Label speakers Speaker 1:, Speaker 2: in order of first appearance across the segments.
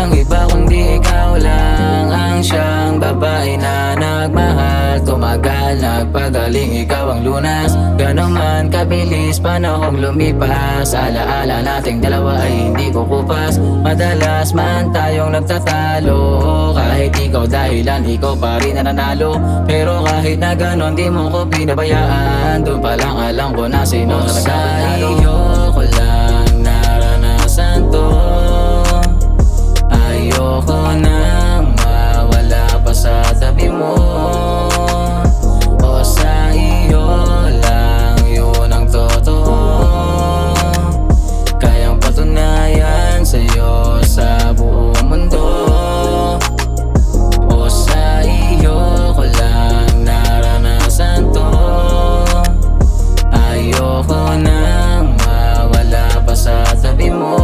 Speaker 1: walang iba kundi ikaw lang ang siyang babae na nagmahal, tumagal, nagpagaling, ikaw ang lunas. Ganon man kabilis panahong lumipas, alaala nating dalawa ay hindi kukupas. Madalas man tayong nagtatalo, kahit ikaw dahilan, ikaw pa rin nananalo. Pero kahit na ganon di mo ko pinabayaan, dun pa lang alam ko na sino na nagkakatalo. Iyo ko lang naranasan to, ayoko nang mawala pa sa tabi mo. O sa iyo lang yun ang totoo, kayang patunayan sa'yo sa buong mundo. O sa iyo ko lang naranasan to, ayoko nang mawala pa sa tabi mo.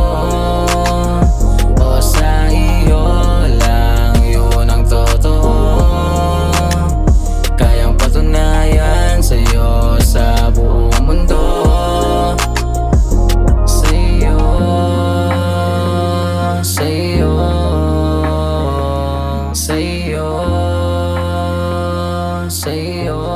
Speaker 1: O sa iyo lang yun ang totoo, kayang patunayan sa'yo sa buong mundo. Sa'yo, sa'yo, sa'yo, sa'yo.